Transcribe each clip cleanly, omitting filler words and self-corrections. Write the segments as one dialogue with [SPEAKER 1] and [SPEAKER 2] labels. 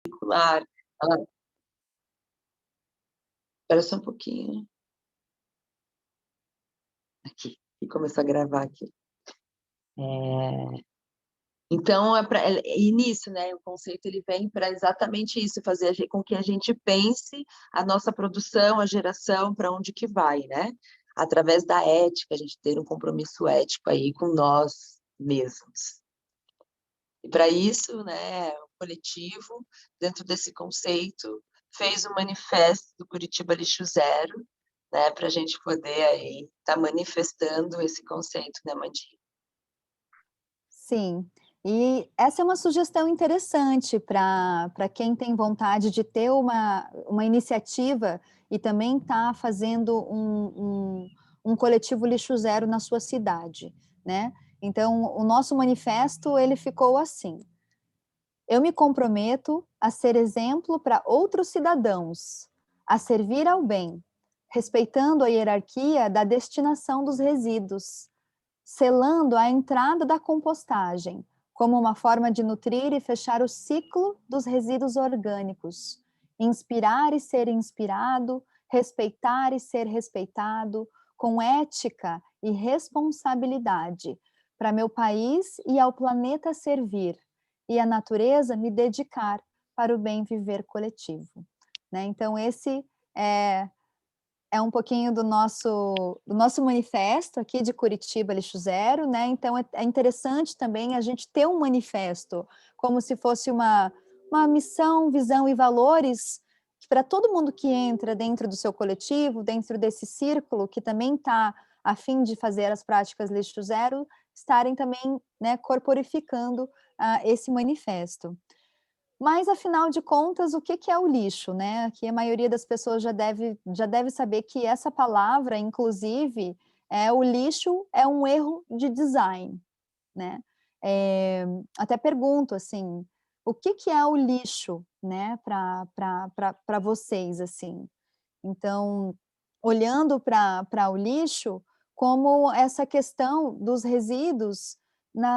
[SPEAKER 1] Particular. Ela espera só um pouquinho. Aqui, e começou a gravar aqui. Então e nisso, né, o conceito ele vem para exatamente isso, fazer com que a gente pense a nossa produção, a geração, para onde que vai, né? Através da ética, a gente ter um compromisso ético aí com nós mesmos. E para isso, né, o coletivo, dentro desse conceito, fez o manifesto do Curitiba Lixo Zero, né, para a gente poder aí estar manifestando esse conceito, né, Mandinha?
[SPEAKER 2] Sim, e essa é uma sugestão interessante para quem tem vontade de ter uma iniciativa e também está fazendo um coletivo lixo zero na sua cidade, né. Então o nosso manifesto ele ficou assim: "Eu me comprometo a ser exemplo para outros cidadãos, a servir ao bem, respeitando a hierarquia da destinação dos resíduos, selando a entrada da compostagem, como uma forma de nutrir e fechar o ciclo dos resíduos orgânicos, inspirar e ser inspirado, respeitar e ser respeitado, com ética e responsabilidade, para meu país e ao planeta servir, e a natureza me dedicar para o bem viver coletivo." Né, então esse é um pouquinho do nosso manifesto aqui de Curitiba Lixo Zero, né, então é interessante também a gente ter um manifesto, como se fosse uma missão, visão e valores, para todo mundo que entra dentro do seu coletivo, dentro desse círculo que também está a fim de fazer as práticas Lixo Zero, estarem também, né, corporificando, esse manifesto. Mas, afinal de contas, o que que é o lixo, né? Aqui a maioria das pessoas já deve saber que essa palavra, inclusive, o lixo é um erro de design, né? Até pergunto, assim, o que que é o lixo, né, para vocês, assim? Então, olhando para o lixo, como essa questão dos resíduos,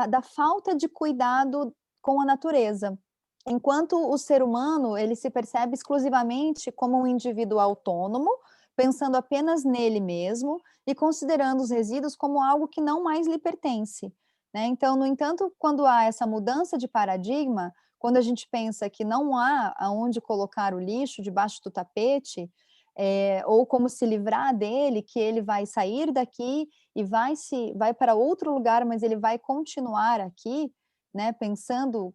[SPEAKER 2] da falta de cuidado com a natureza. Enquanto o ser humano, ele se percebe exclusivamente como um indivíduo autônomo, pensando apenas nele mesmo e considerando os resíduos como algo que não mais lhe pertence, né. Então, no entanto, quando há essa mudança de paradigma, quando a gente pensa que não há aonde colocar o lixo, debaixo do tapete, ou como se livrar dele, que ele vai sair daqui e vai para outro lugar, mas ele vai continuar aqui, né, pensando,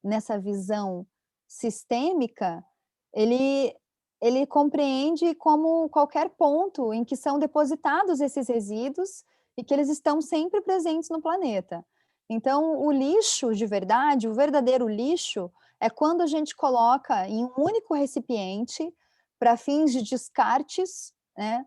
[SPEAKER 2] nessa visão sistêmica, ele ele compreende como qualquer ponto em que são depositados esses resíduos e que eles estão sempre presentes no planeta. Então, o lixo de verdade, o verdadeiro lixo, é quando a gente coloca em um único recipiente, para fins de descartes, né,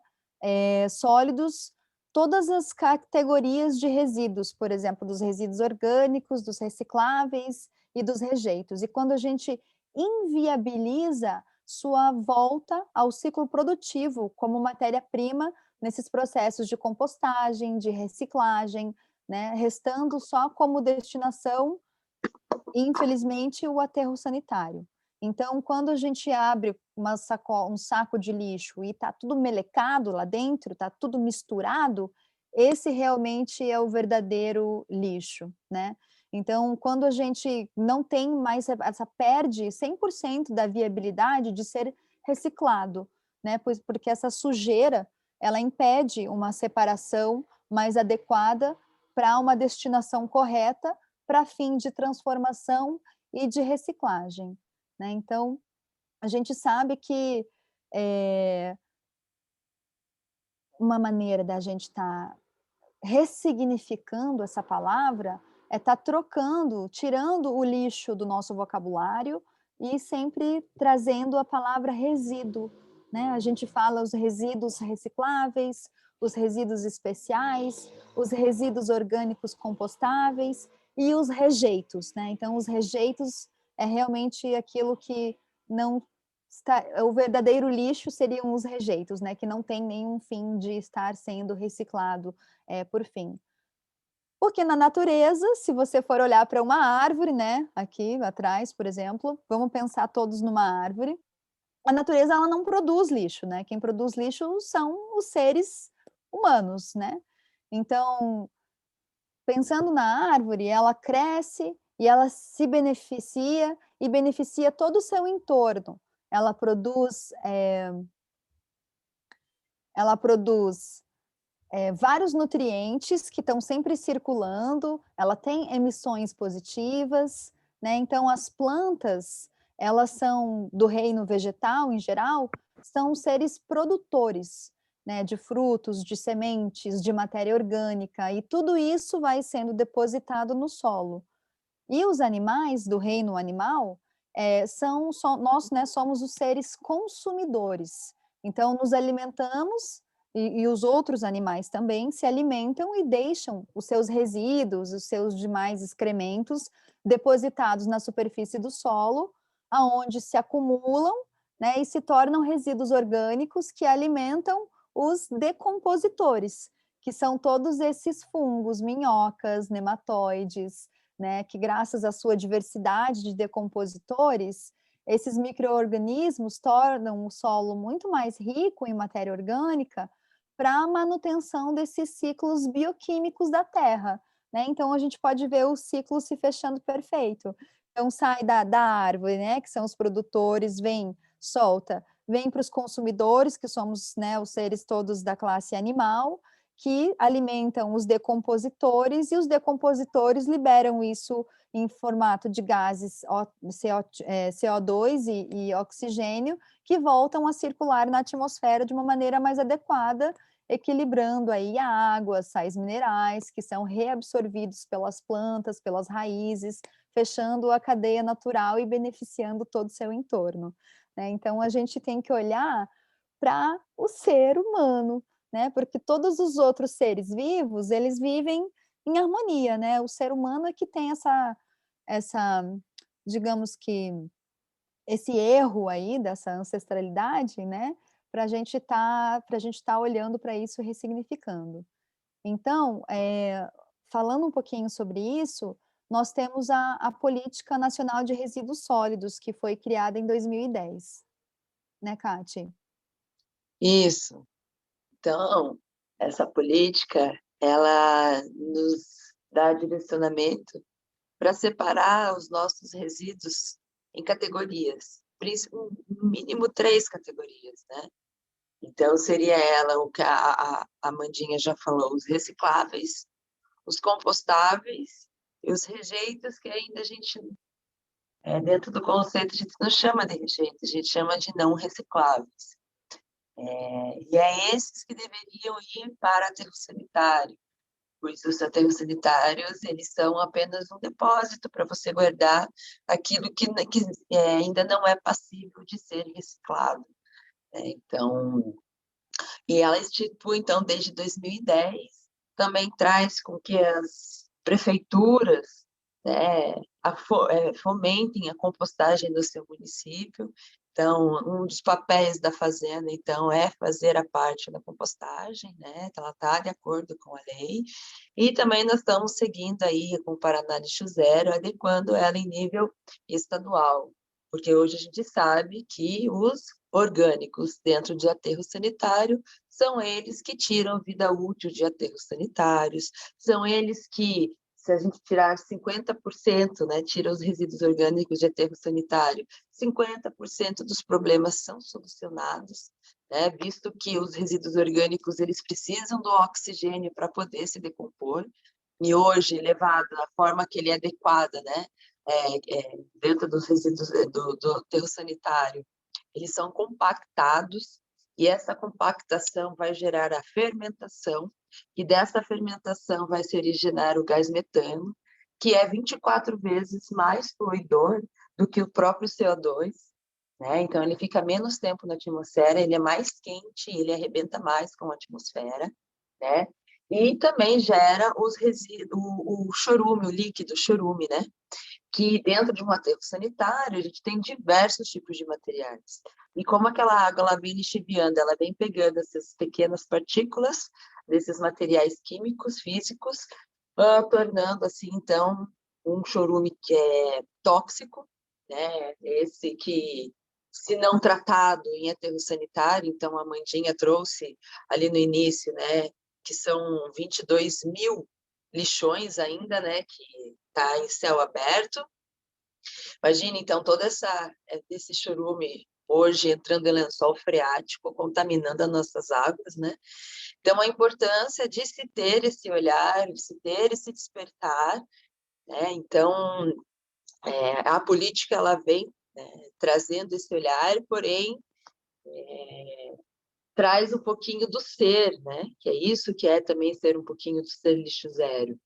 [SPEAKER 2] sólidos, todas as categorias de resíduos, por exemplo, dos resíduos orgânicos, dos recicláveis e dos rejeitos. E quando a gente inviabiliza sua volta ao ciclo produtivo como matéria-prima nesses processos de compostagem, de reciclagem, né, restando só como destinação, infelizmente, o aterro sanitário. Então, quando a gente abre um saco de lixo e está tudo melecado lá dentro, está tudo misturado, esse realmente é o verdadeiro lixo, né. Então, quando a gente não tem mais essa perde 100% da viabilidade de ser reciclado, né, pois porque essa sujeira, ela impede uma separação mais adequada para uma destinação correta, para fim de transformação e de reciclagem, né. Então, a gente sabe que, eh, uma maneira da gente estar ressignificando essa palavra, é estar trocando, tirando o lixo do nosso vocabulário e sempre trazendo a palavra resíduo, né. A gente fala os resíduos recicláveis, os resíduos especiais, os resíduos orgânicos compostáveis e os rejeitos, né. Então os rejeitos é realmente aquilo que não está, o verdadeiro lixo seriam os rejeitos, né, que não tem nenhum fim de estar sendo reciclado, por fim. Porque na natureza, se você for olhar para uma árvore, né, aqui atrás, por exemplo, vamos pensar todos numa árvore, a natureza ela não produz lixo, né, quem produz lixo são os seres humanos, né. Então, pensando na árvore, ela cresce e ela se beneficia e beneficia todo o seu entorno. Ela produz, ela produz vários nutrientes que estão sempre circulando, ela tem emissões positivas, né, então as plantas, elas são do reino vegetal em geral, são seres produtores, né, de frutos, de sementes, de matéria orgânica, e tudo isso vai sendo depositado no solo. E os animais do reino animal, nós, né, somos os seres consumidores. Então nos alimentamos e os outros animais também se alimentam e deixam os seus resíduos, os seus demais excrementos depositados na superfície do solo, aonde se acumulam, né, e se tornam resíduos orgânicos que alimentam os decompositores, que são todos esses fungos, minhocas, nematóides, né, que graças à sua diversidade de decompositores, esses micro-organismos tornam o solo muito mais rico em matéria orgânica para a manutenção desses ciclos bioquímicos da terra, né, então a gente pode ver o ciclo se fechando perfeito. Então sai da árvore, né, que são os produtores, vem, solta, vem para os consumidores, que somos, né, os seres todos da classe animal, que alimentam os decompositores, e os decompositores liberam isso em formato de gases CO2 e oxigênio, que voltam a circular na atmosfera de uma maneira mais adequada, equilibrando aí a água, sais minerais, que são reabsorvidos pelas plantas, pelas raízes, fechando a cadeia natural e beneficiando todo o seu entorno, né. Então a gente tem que olhar para o ser humano, né, porque todos os outros seres vivos, eles vivem em harmonia, né, o ser humano é que tem essa, digamos que, esse erro aí dessa ancestralidade, né, para a gente estar olhando para isso e ressignificando. Então, falando um pouquinho sobre isso, nós temos a Política Nacional de Resíduos Sólidos, que foi criada em 2010, né, Cati?
[SPEAKER 1] Isso. Então, essa política, ela nos dá direcionamento para separar os nossos resíduos em categorias, no mínimo 3 categorias, né. Então seria ela o que a Amandinha já falou, os recicláveis, os compostáveis e os rejeitos que ainda a gente, dentro do conceito, a gente não chama de rejeito, a gente chama de não recicláveis. E é esses que deveriam ir para aterro sanitário, pois os aterros sanitários, eles são apenas um depósito para você guardar aquilo que ainda não é passível de ser reciclado, né. Então, e ela institui, então, desde 2010, também traz com que as prefeituras, né, fomentem a compostagem do seu município. Então, um dos papéis da fazenda, então, é fazer a parte da compostagem, né, então ela está de acordo com a lei, e também nós estamos seguindo aí com o Paraná Lixo Zero, adequando ela em nível estadual, porque hoje a gente sabe que os orgânicos dentro de aterro sanitário são eles que tiram vida útil de aterros sanitários, são eles que, se a gente tirar 50%, né, tira os resíduos orgânicos de aterro sanitário, 50% dos problemas são solucionados, né, visto que os resíduos orgânicos, eles precisam do oxigênio para poder se decompor, e hoje, levado da forma que ele é adequada, né, dentro dos resíduos do aterro sanitário, eles são compactados, e essa compactação vai gerar a fermentação, e dessa fermentação vai se originar o gás metano, que é 24 vezes mais poluidor do que o próprio CO2, né? Então ele fica menos tempo na atmosfera, ele é mais quente, ele arrebenta mais com a atmosfera, né? E também gera os resíduos, o chorume, o líquido chorume, né? Que dentro de um aterro sanitário a gente tem diversos tipos de materiais. E como aquela água ela vem lixiviando, ela vem pegando essas pequenas partículas desses materiais químicos, físicos, tornando assim, então, um chorume que é tóxico, né? Esse que, se não tratado em aterro sanitário, então a Mandinha trouxe ali no início, né, que são 22 mil lixões ainda, né, que está em céu aberto. Imagina, então, esse chorume hoje entrando em lençol freático, contaminando as nossas águas, né? Então, a importância de se ter esse olhar, de se ter esse despertar, né? Então, a política, ela vem, né, trazendo esse olhar, porém, traz um pouquinho do ser, né? Que é isso que é também ser um pouquinho do ser lixo zero.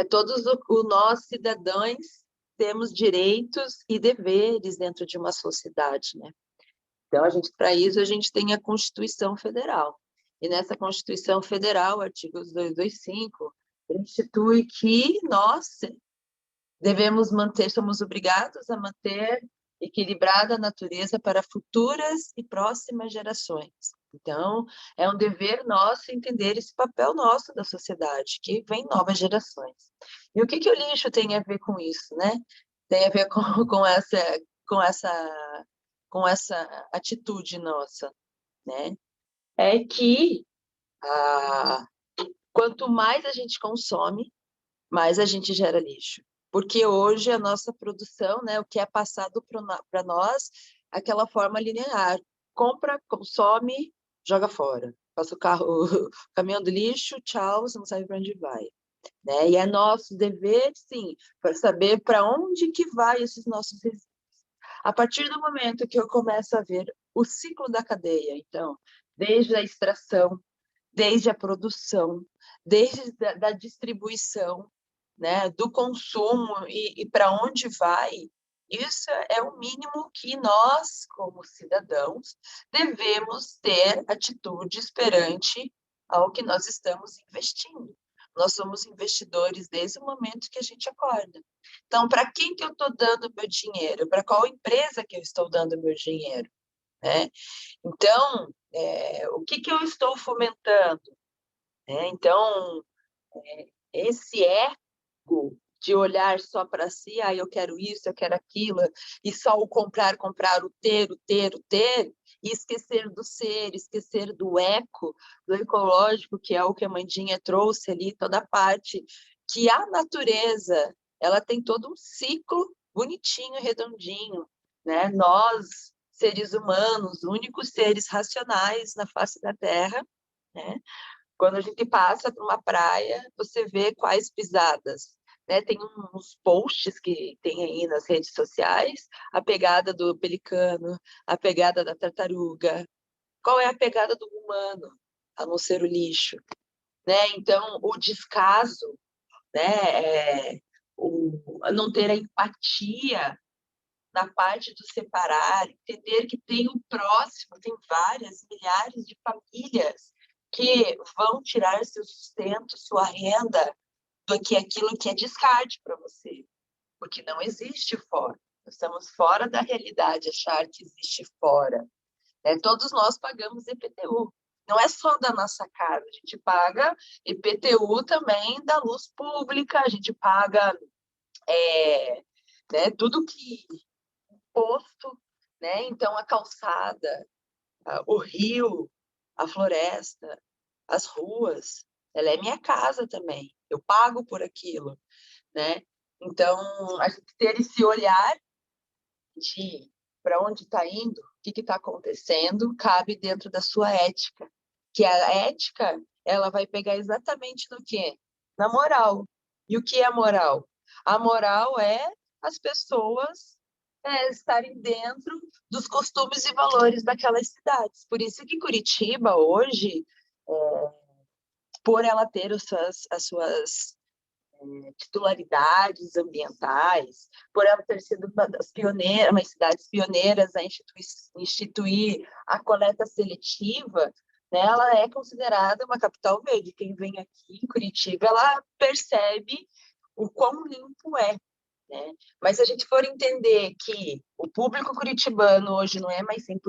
[SPEAKER 1] Todos nós, cidadãos, temos direitos e deveres dentro de uma sociedade, né? Então, para isso, a gente tem a Constituição Federal. E nessa Constituição Federal, artigo 225, institui que nós somos obrigados a manter equilibrada a natureza para futuras e próximas gerações. Então, é um dever nosso entender esse papel nosso da sociedade, que vem novas gerações. E o que o lixo tem a ver com isso, né? Tem a ver com essa, com essa atitude nossa, né? É que quanto mais a gente consome, mais a gente gera lixo. Porque hoje a nossa produção, né, o que é passado para nós, aquela forma linear. Compra, consome, joga fora. Passa o caminhão do lixo, tchau, você não sabe para onde vai. Né? E é nosso dever, sim, para saber para onde que vai esses nossos resíduos. A partir do momento que eu começo a ver o ciclo da cadeia, então, desde a extração, desde a produção, desde da distribuição, né, do consumo e para onde vai, isso é o mínimo que nós, como cidadãos, devemos ter atitudes perante ao que nós estamos investindo. Nós somos investidores desde o momento que a gente acorda. Então, para quem que eu estou dando meu dinheiro? Para qual empresa que eu estou dando meu dinheiro? Né? Então, o que eu estou fomentando? Então, esse ego de olhar só para si, eu quero isso, eu quero aquilo, e só o comprar, o ter, e esquecer do ser, esquecer do eco, do ecológico, que é o que a Mandinha trouxe ali, toda a parte, que a natureza, ela tem todo um ciclo bonitinho, redondinho, né? Nós, seres humanos, únicos seres racionais na face da Terra, né? Quando a gente passa por uma praia, você vê quais pisadas. Né? Tem uns posts que tem aí nas redes sociais, a pegada do pelicano, a pegada da tartaruga. Qual é a pegada do humano, a não ser o lixo? Né? Então, o descaso, né? Não ter a empatia na parte do separar, entender que tem o próximo, tem várias, milhares de famílias que vão tirar seu sustento, sua renda, do que aquilo que é descarte para você, porque não existe fora. Nós estamos fora da realidade, achar que existe fora. Né? Todos nós pagamos IPTU. Não é só da nossa casa, a gente paga IPTU também da luz pública, a gente paga né, tudo que posto, né? Então a calçada, o rio, a floresta, as ruas, ela é minha casa também. Eu pago por aquilo, né? Então a gente ter esse olhar de para onde está indo, o que está acontecendo, cabe dentro da sua ética. Que a ética, ela vai pegar exatamente no quê? Na moral. E o que é moral? A moral é as pessoas estarem dentro dos costumes e valores daquelas cidades. Por isso que Curitiba, hoje, por ela ter as suas titularidades ambientais, por ela ter sido uma das pioneiras, uma das cidades pioneiras a instituir a coleta seletiva, né, ela é considerada uma capital verde. Quem vem aqui em Curitiba, ela percebe o quão limpo é. Né? Mas se a gente for entender que o público curitibano hoje não é mais 100%,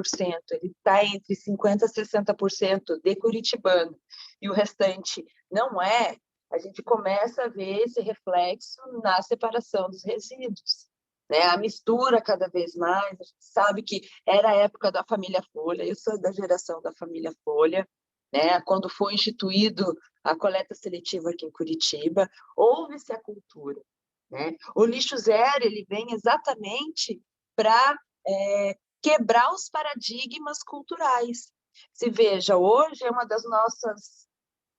[SPEAKER 1] ele está entre 50% e 60% de curitibano, e o restante não é, a gente começa a ver esse reflexo na separação dos resíduos, né? A mistura cada vez mais, a gente sabe que era a época da família Folha, eu sou da geração da família Folha, né? Quando foi instituído a coleta seletiva aqui em Curitiba, houve-se a cultura, né? O lixo zero, ele vem exatamente para quebrar os paradigmas culturais. Se veja, hoje é uma das nossas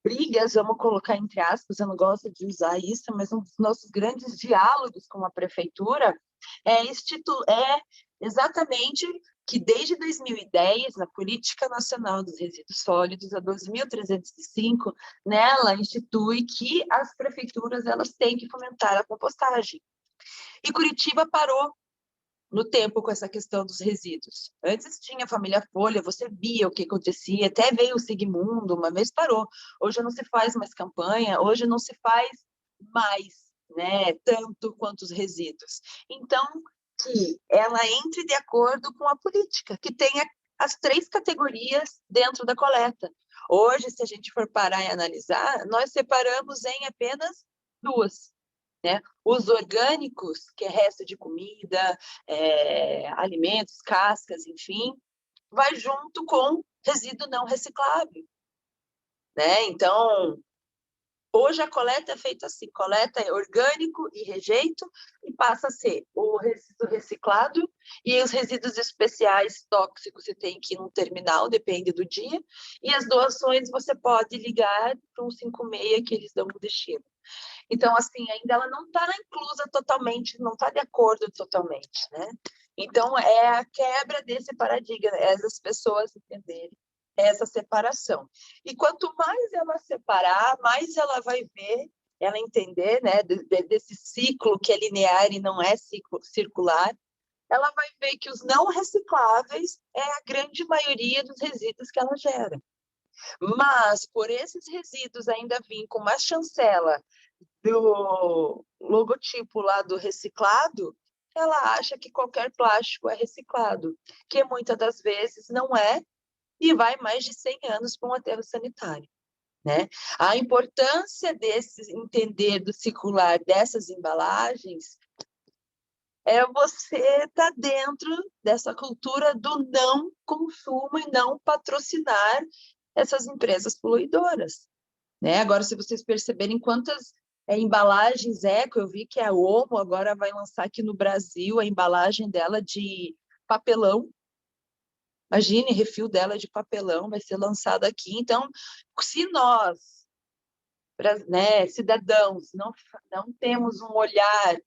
[SPEAKER 1] brigas, vamos colocar entre aspas, eu não gosto de usar isso, mas um dos nossos grandes diálogos com a prefeitura é exatamente que desde 2010, na Política Nacional dos Resíduos Sólidos, a 2.305, nela institui que as prefeituras elas têm que fomentar a compostagem. E Curitiba parou no tempo com essa questão dos resíduos. Antes tinha a família Folha, você via o que acontecia, até veio o Sigmundo, uma vez parou. Hoje não se faz mais campanha, hoje não se faz mais, né, tanto quanto os resíduos. Então, que ela entre de acordo com a política, que tenha as 3 categorias dentro da coleta. Hoje, se a gente for parar e analisar, nós separamos em apenas 2. Né? Os orgânicos, que é resto de comida, alimentos, cascas, enfim, vai junto com resíduo não reciclável. Né? Então, hoje a coleta é feita assim, coleta é orgânico e rejeito, e passa a ser o resíduo reciclado e os resíduos especiais tóxicos você tem que ir num terminal, depende do dia, e as doações você pode ligar para um 56 que eles dão no destino. Então, assim, ainda ela não está inclusa totalmente, não está de acordo totalmente, né? Então, é a quebra desse paradigma, é as pessoas entenderem essa separação. E quanto mais ela separar, mais ela vai ver, ela entender, né, desse ciclo que é linear e não é circular, ela vai ver que os não recicláveis é a grande maioria dos resíduos que ela gera. Mas, por esses resíduos ainda vir com uma chancela do logotipo lá do reciclado, ela acha que qualquer plástico é reciclado, que muitas das vezes não é, e vai mais de 100 anos para um aterro sanitário. Né? A importância desse entender do circular dessas embalagens é você estar dentro dessa cultura do não consumo e não patrocinar essas empresas poluidoras. Né? Agora, se vocês perceberem quantas embalagens eco, eu vi que a Omo agora vai lançar aqui no Brasil a embalagem dela de papelão. Imagine, refil dela de papelão vai ser lançado aqui. Então, se nós, né, cidadãos, não temos um olhar,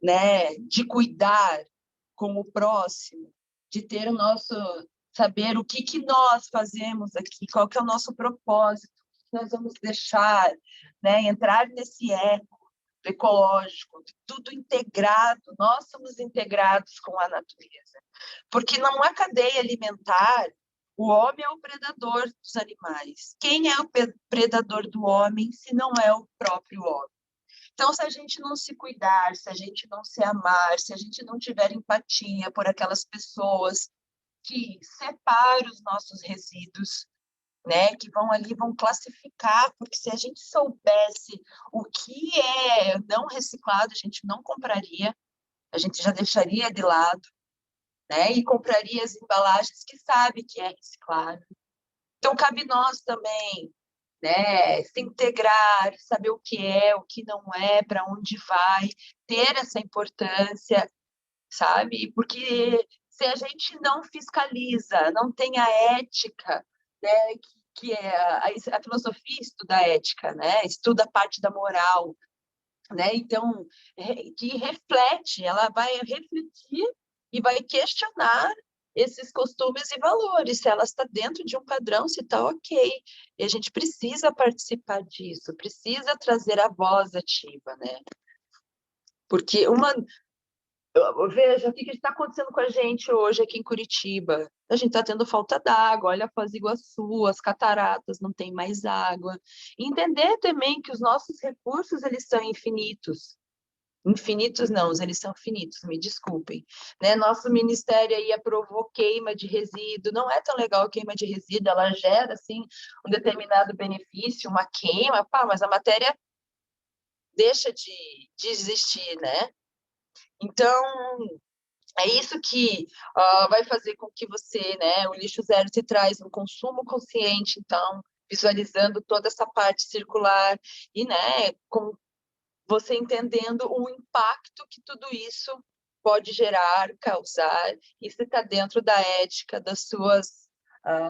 [SPEAKER 1] né, de cuidar com o próximo, de ter o nosso saber o que nós fazemos aqui, qual que é o nosso propósito, o que nós vamos deixar, né, entrar nesse eco ecológico, tudo integrado, nós somos integrados com a natureza. Porque não há cadeia alimentar, o homem é o predador dos animais. Quem é o predador do homem se não é o próprio homem? Então, se a gente não se cuidar, se a gente não se amar, se a gente não tiver empatia por aquelas pessoas que separam os nossos resíduos, né, que vão ali, vão classificar, porque se a gente soubesse o que é não reciclado, a gente não compraria, a gente já deixaria de lado, né, e compraria as embalagens que sabe que é reciclado. Então, cabe nós também, né, se integrar, saber o que não é, para onde vai, ter essa importância, sabe? Porque se a gente não fiscaliza, não tem a ética, né, que é a filosofia estuda a ética, né? Estuda a parte da moral, né? Então, que reflete, ela vai refletir e vai questionar esses costumes e valores, se ela está dentro de um padrão, se está ok. E a gente precisa participar disso, precisa trazer a voz ativa, né? Porque veja o que está acontecendo com a gente hoje aqui em Curitiba. A gente está tendo falta d'água, olha Foz do Iguaçu, as cataratas, não tem mais água. E entender também que os nossos recursos eles são infinitos. Infinitos não, eles são finitos, me desculpem. Né? Nosso ministério aí aprovou queima de resíduo, não é tão legal a queima de resíduo, ela gera, assim, um determinado benefício, uma queima, pá, mas a matéria deixa de existir, né? Então, é isso que vai fazer com que você, né, o lixo zero te traz um consumo consciente, então, visualizando toda essa parte circular e, né, com você entendendo o impacto que tudo isso pode gerar, causar, isso está dentro da ética das suas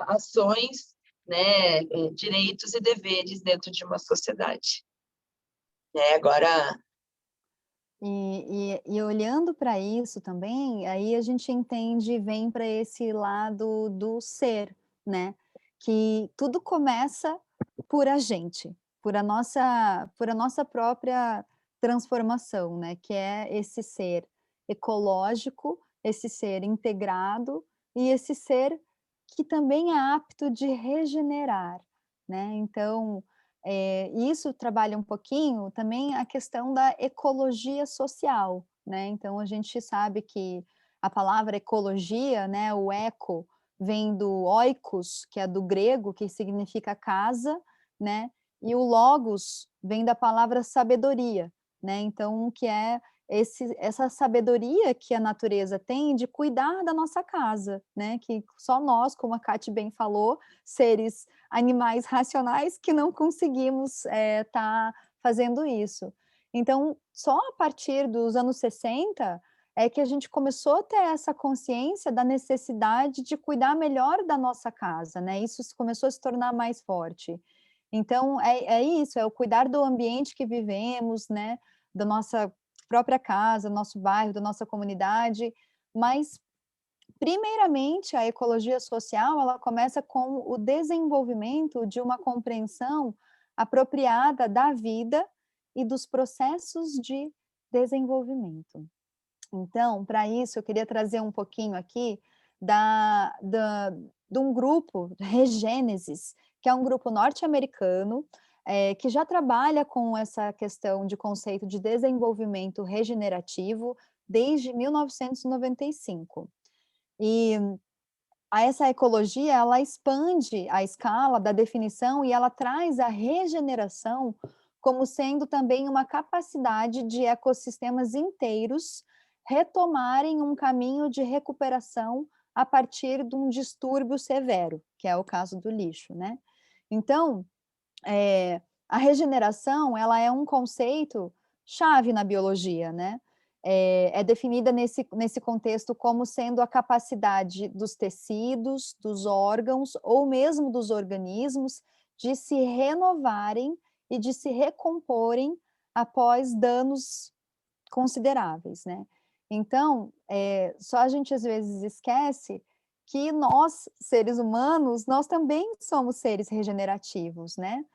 [SPEAKER 1] ações, né, direitos e deveres dentro de uma sociedade. Agora,
[SPEAKER 2] E olhando para isso também, aí a gente entende, vem para esse lado do ser, né? Que tudo começa por a gente, por a nossa própria transformação, né? Que é esse ser ecológico, esse ser integrado e esse ser que também é apto de regenerar, né? Então, isso trabalha um pouquinho também a questão da ecologia social, né, então a gente sabe que a palavra ecologia, né, o eco vem do oikos, que é do grego, que significa casa, né, e o logos vem da palavra sabedoria, né, então que é essa sabedoria que a natureza tem de cuidar da nossa casa, né, que só nós, como a Kate bem falou, seres animais racionais que não conseguimos tá fazendo isso. Então, só a partir dos anos 60 é que a gente começou a ter essa consciência da necessidade de cuidar melhor da nossa casa, né? Isso começou a se tornar mais forte. Então, é isso, é o cuidar do ambiente que vivemos, né? Da nossa própria casa, do nosso bairro, da nossa comunidade, mas primeiramente, a ecologia social, ela começa com o desenvolvimento de uma compreensão apropriada da vida e dos processos de desenvolvimento. Então, para isso, eu queria trazer um pouquinho aqui de um grupo, Regênesis, que é um grupo norte-americano, que já trabalha com essa questão de conceito de desenvolvimento regenerativo desde 1995. E essa ecologia, ela expande a escala da definição e ela traz a regeneração como sendo também uma capacidade de ecossistemas inteiros retomarem um caminho de recuperação a partir de um distúrbio severo, que é o caso do lixo, né? Então, a regeneração, ela é um conceito chave na biologia, né? É definida nesse contexto como sendo a capacidade dos tecidos, dos órgãos ou mesmo dos organismos de se renovarem e de se recomporem após danos consideráveis, né? Então, só a gente às vezes esquece que nós, seres humanos, nós também somos seres regenerativos, né?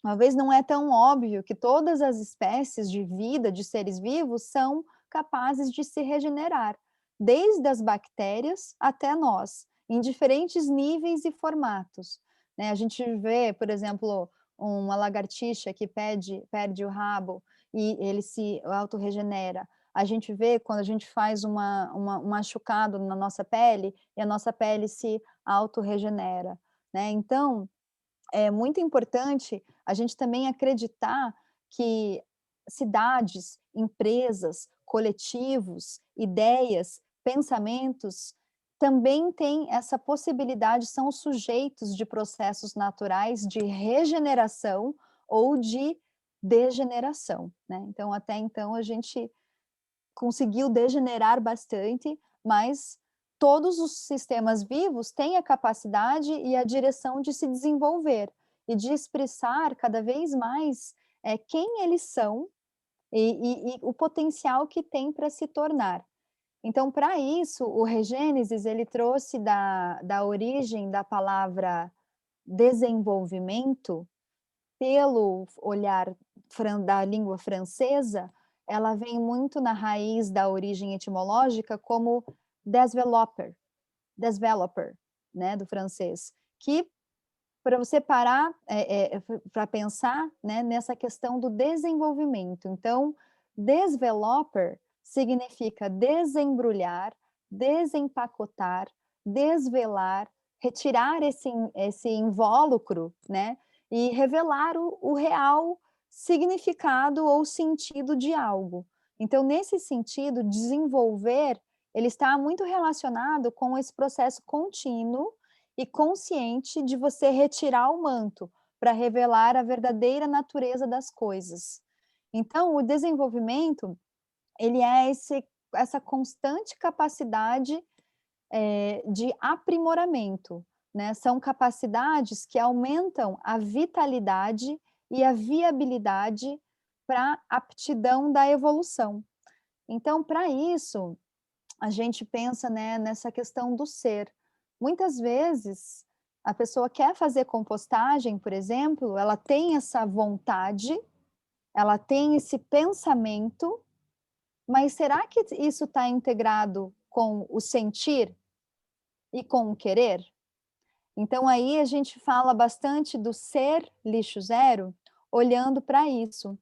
[SPEAKER 2] Talvez não é tão óbvio que todas as espécies de vida, de seres vivos, são capazes de se regenerar, desde as bactérias até nós, em diferentes níveis e formatos, né? A gente vê, por exemplo, uma lagartixa que perde o rabo e ele se autorregenera. A gente vê quando a gente faz um machucado na nossa pele e a nossa pele se autorregenera, né? Então, é muito importante a gente também acreditar que cidades, empresas, coletivos, ideias, pensamentos também têm essa possibilidade, são sujeitos de processos naturais de regeneração ou de degeneração, né? Então, até então, a gente conseguiu degenerar bastante, mas todos os sistemas vivos têm a capacidade e a direção de se desenvolver e de expressar cada vez mais quem eles são e o potencial que tem para se tornar. Então, para isso, o Regênesis, ele trouxe da origem da palavra desenvolvimento, pelo olhar da língua francesa, ela vem muito na raiz da origem etimológica como developer, né, do francês, que para você parar para pensar, né, nessa questão do desenvolvimento. Então, Developer significa desembrulhar, desempacotar, desvelar, retirar esse invólucro, né? E revelar o real significado ou sentido de algo. Então, nesse sentido, desenvolver, ele está muito relacionado com esse processo contínuo e consciente de você retirar o manto para revelar a verdadeira natureza das coisas. Então, o desenvolvimento, ele é essa constante capacidade de aprimoramento, né? São capacidades que aumentam a vitalidade e a viabilidade para a aptidão da evolução. Então, para isso, a gente pensa, né, nessa questão do ser. Muitas vezes, a pessoa quer fazer compostagem, por exemplo, ela tem essa vontade, ela tem esse pensamento, mas será que isso está integrado com o sentir e com o querer? Então, aí a gente fala bastante do ser lixo zero, olhando para isso.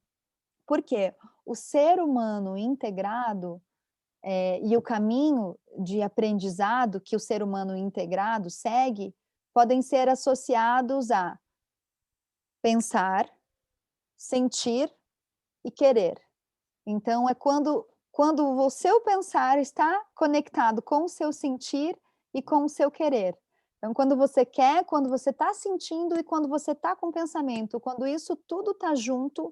[SPEAKER 2] Por quê? O ser humano integrado e o caminho de aprendizado que o ser humano integrado segue podem ser associados a pensar, sentir e querer. Então, é quando o seu pensar está conectado com o seu sentir e com o seu querer. Então, quando você quer, quando você está sentindo e quando você está com pensamento, quando isso tudo está junto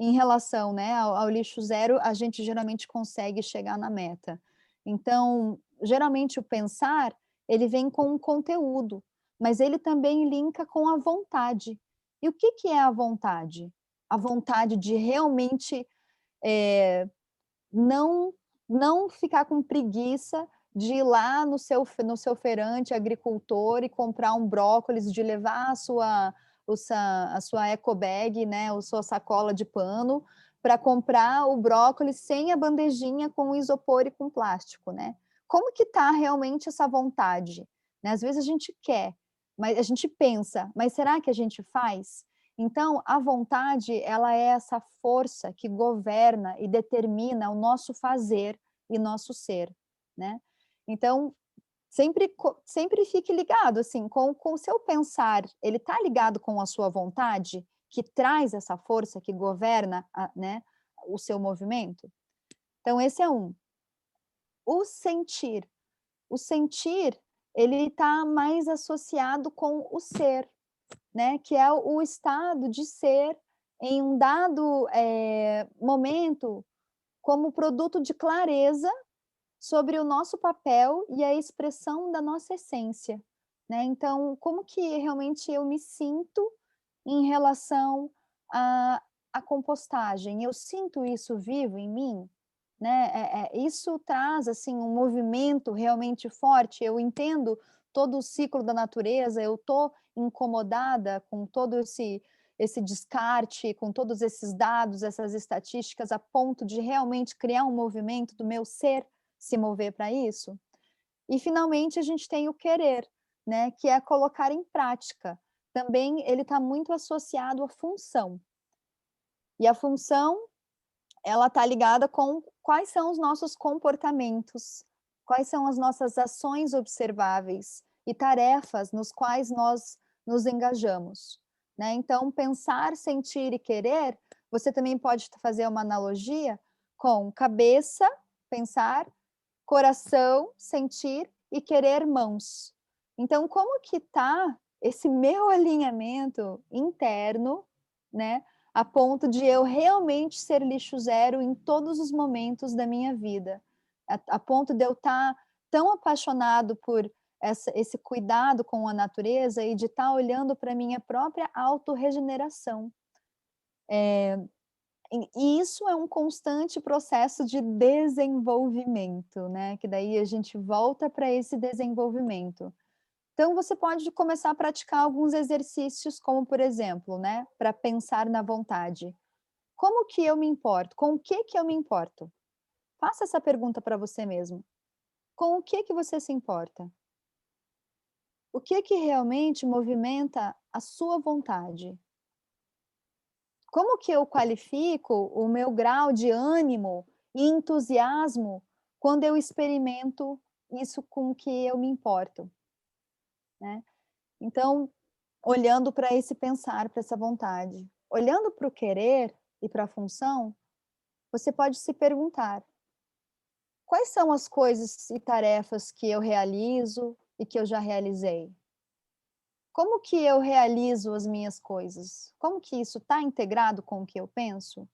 [SPEAKER 2] em relação, né, ao lixo zero, a gente geralmente consegue chegar na meta. Então, geralmente o pensar, ele vem com um conteúdo, mas ele também linka com a vontade. E o que que é a vontade? A vontade de realmente não não ficar com preguiça de ir lá no seu feirante agricultor e comprar um brócolis, de levar a sua eco bag, né, a sua sacola de pano, para comprar o brócolis sem a bandejinha com isopor e com plástico, né. Como que está realmente essa vontade? Né, às vezes a gente quer, mas a gente pensa, mas será que a gente faz? Então, a vontade, ela é essa força que governa e determina o nosso fazer e nosso ser, né. Então, sempre fique ligado, assim, com o seu pensar, ele está ligado com a sua vontade, que traz essa força que governa né, o seu movimento? Então esse é um. O sentir. O sentir, ele está mais associado com o ser, né, que é o estado de ser em um dado, momento, como produto de clareza sobre o nosso papel e a expressão da nossa essência, né. Então, como que realmente eu me sinto em relação à à compostagem? Eu sinto isso vivo em mim? Né, isso traz, assim, um movimento realmente forte, eu entendo todo o ciclo da natureza, eu estou incomodada com todo esse descarte, com todos esses dados, essas estatísticas, a ponto de realmente criar um movimento do meu ser se mover para isso? E finalmente a gente tem o querer, né, que é colocar em prática. Também ele está muito associado à função. E a função ela está ligada com quais são os nossos comportamentos, quais são as nossas ações observáveis e tarefas nos quais nós nos engajamos, né. Então pensar, sentir e querer, você também pode fazer uma analogia com cabeça, pensar, coração, sentir e querer mãos. Então como que está esse meu alinhamento interno, né, a ponto de eu realmente ser lixo zero em todos os momentos da minha vida, a ponto de eu estar tão apaixonado por esse cuidado com a natureza e de estar olhando para a minha própria autorregeneração. E isso é um constante processo de desenvolvimento, né, que daí a gente volta para esse desenvolvimento. Então você pode começar a praticar alguns exercícios, como por exemplo, né, para pensar na vontade. Como que eu me importo? Com o que que eu me importo? Faça essa pergunta para você mesmo. Com o que você se importa? O que que realmente movimenta a sua vontade? Como que eu qualifico o meu grau de ânimo e entusiasmo quando eu experimento isso com que eu me importo, né? Então, olhando para esse pensar, para essa vontade, olhando para o querer e para a função, você pode se perguntar: quais são as coisas e tarefas que eu realizo e que eu já realizei? Como que eu realizo as minhas coisas? Como que isso está integrado com o que eu penso,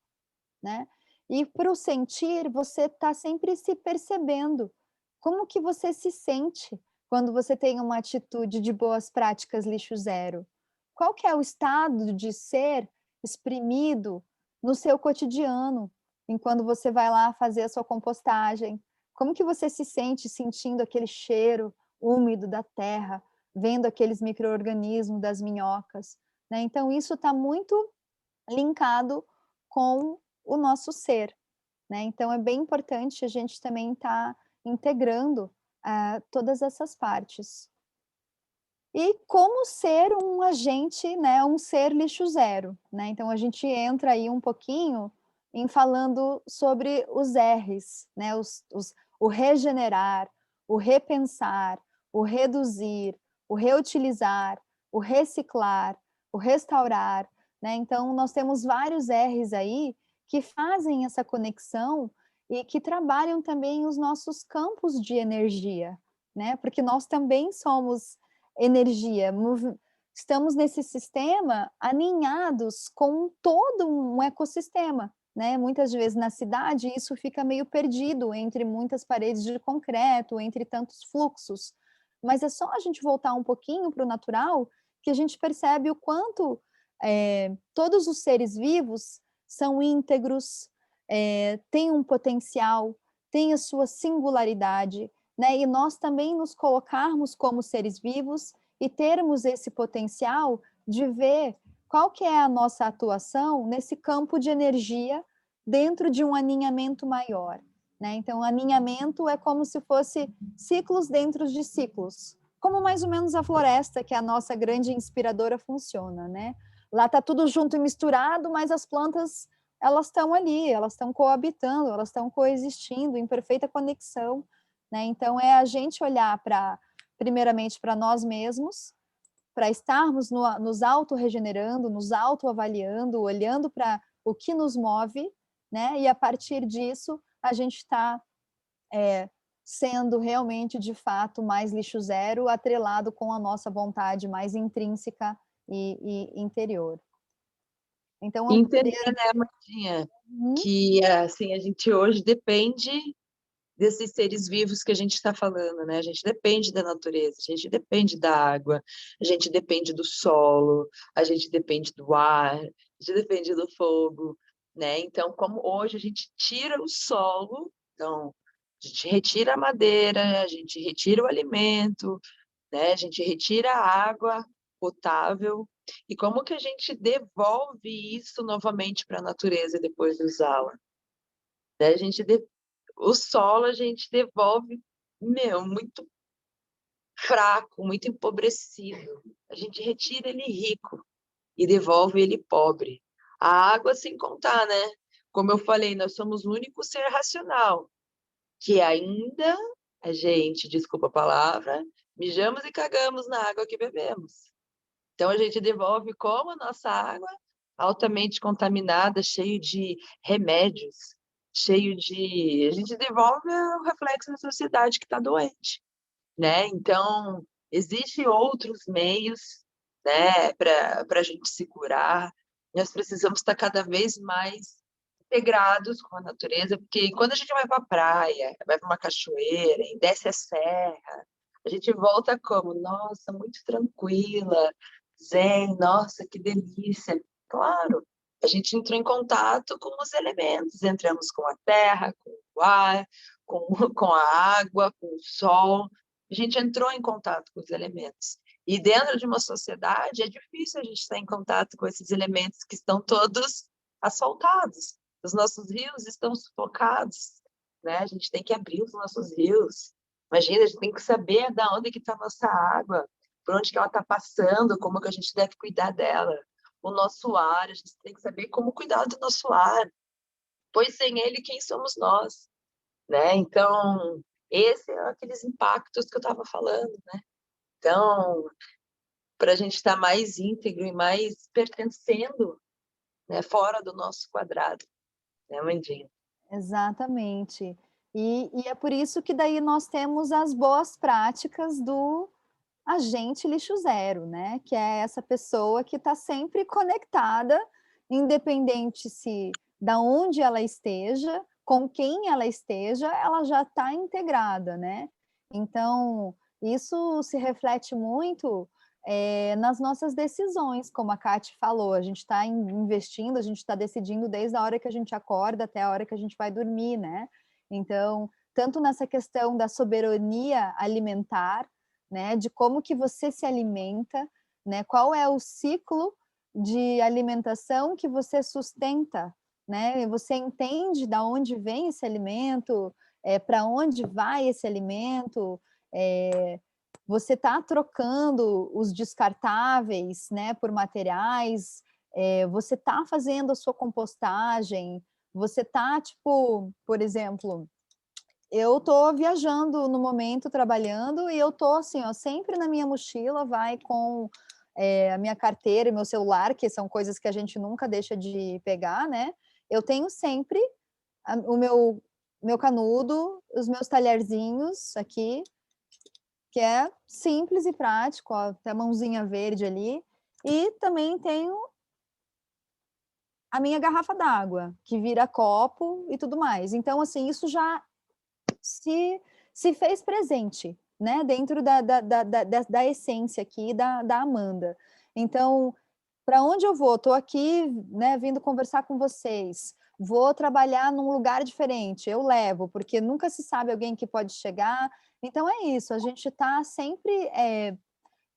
[SPEAKER 2] né? E para o sentir, você está sempre se percebendo. Como que você se sente quando você tem uma atitude de boas práticas lixo zero? Qual que é o estado de ser exprimido no seu cotidiano, enquanto você vai lá fazer a sua compostagem? Como que você se sente sentindo aquele cheiro úmido da terra, vendo aqueles micro-organismos das minhocas, né? Então isso está muito linkado com o nosso ser, né? Então é bem importante a gente também estar integrando todas essas partes. E como ser um agente, né, um ser lixo zero, né? Então a gente entra aí um pouquinho em falando sobre os R's, né? O regenerar, o repensar, o reduzir, o reutilizar, o reciclar, o restaurar, né? Então nós temos vários R's aí que fazem essa conexão e que trabalham também os nossos campos de energia, né? Porque nós também somos energia, estamos nesse sistema alinhados com todo um ecossistema, né? Muitas vezes na cidade isso fica meio perdido entre muitas paredes de concreto, entre tantos fluxos, mas é só a gente voltar um pouquinho para o natural que a gente percebe o quanto todos os seres vivos são íntegros, têm um potencial, têm a sua singularidade, né? E nós também nos colocarmos como seres vivos e termos esse potencial de ver qual que é a nossa atuação nesse campo de energia dentro de um alinhamento maior, né? Então, alinhamento é como se fosse ciclos dentro de ciclos, como mais ou menos a floresta, que é a nossa grande inspiradora, funciona, né? Lá está tudo junto e misturado, mas as plantas, elas estão ali, elas estão coabitando, elas estão coexistindo em perfeita conexão, né? Então, é a gente olhar primeiramente para nós mesmos, para estarmos nos auto-regenerando, nos auto-avaliando, olhando para o que nos move, né? E a partir disso, a gente está sendo realmente, de fato, mais lixo zero, atrelado com a nossa vontade mais intrínseca e interior. Então, eu
[SPEAKER 1] Entender,
[SPEAKER 2] queria...
[SPEAKER 1] né, Martinha,
[SPEAKER 2] Uhum.
[SPEAKER 1] que assim, a gente hoje depende desses seres vivos que a gente está falando, né? A gente depende da natureza, a gente depende da água, a gente depende do solo, a gente depende do ar, a gente depende do fogo, né? Então, como hoje a gente tira o solo, então a gente retira a madeira, a gente retira o alimento, né? A gente retira a água potável, e como que a gente devolve isso novamente para a natureza depois de usá-la? Né? O solo a gente devolve, muito fraco, muito empobrecido. A gente retira ele rico e devolve ele pobre. A água sem contar, né? Como eu falei, nós somos o único ser racional que ainda a gente, desculpa a palavra, mijamos e cagamos na água que bebemos. Então a gente devolve como a nossa água altamente contaminada, cheio de remédios, cheio de. A gente devolve o reflexo da sociedade que está doente, né? Então, existem outros meios, né, para a gente se curar. Nós precisamos estar cada vez mais integrados com a natureza, porque quando a gente vai para a praia, vai para uma cachoeira, e desce a serra, a gente volta como, nossa, muito tranquila, zen, nossa, que delícia. Claro, a gente entrou em contato com os elementos, entramos com a terra, com o ar, com, com a água, com o sol, a gente entrou em contato com os elementos. E dentro de uma sociedade é difícil a gente estar em contato com esses elementos que estão todos asfaltados. Os nossos rios estão sufocados, né? A gente tem que abrir os nossos rios. Imagina, a gente tem que saber de onde que está a nossa água, por onde que ela está passando, como que a gente deve cuidar dela. o nosso ar, a gente tem que saber como cuidar do nosso ar, pois sem ele, quem somos nós, né? Então, esse é aqueles impactos que eu estava falando, né? Então, para a gente estar mais íntegro e mais pertencendo, né, fora do nosso quadrado, né, Mandinha?
[SPEAKER 2] Exatamente. E é por isso que daí nós temos as boas práticas do agente lixo zero, né, que é essa pessoa que está sempre conectada, independente se da onde ela esteja, com quem ela esteja, ela já está integrada, né. Então, isso se reflete muito, nas nossas decisões, como a Kati falou, a gente está investindo, a gente está decidindo desde a hora que a gente acorda até a hora que a gente vai dormir, né. Então, tanto nessa questão da soberania alimentar, né, de como que você se alimenta, né, qual é o ciclo de alimentação que você sustenta, né, você entende da onde vem esse alimento, para onde vai esse alimento, você está trocando os descartáveis, né, por materiais, você está fazendo a sua compostagem, você está, tipo, por exemplo, eu tô viajando no momento, trabalhando, e eu tô assim, ó, sempre na minha mochila vai com, a minha carteira e meu celular, que são coisas que a gente nunca deixa de pegar, né. Eu tenho sempre o meu canudo, os meus talherzinhos aqui, que é simples e prático, ó, tem a mãozinha verde ali, e também tenho a minha garrafa d'água, que vira copo e tudo mais. Então, assim, isso já se se fez presente, né, dentro da essência aqui da Amanda. Então, para onde eu vou? Estou aqui, né, vindo conversar com vocês, vou trabalhar num lugar diferente, eu levo, porque nunca se sabe alguém que pode chegar. Então é isso, a gente está sempre,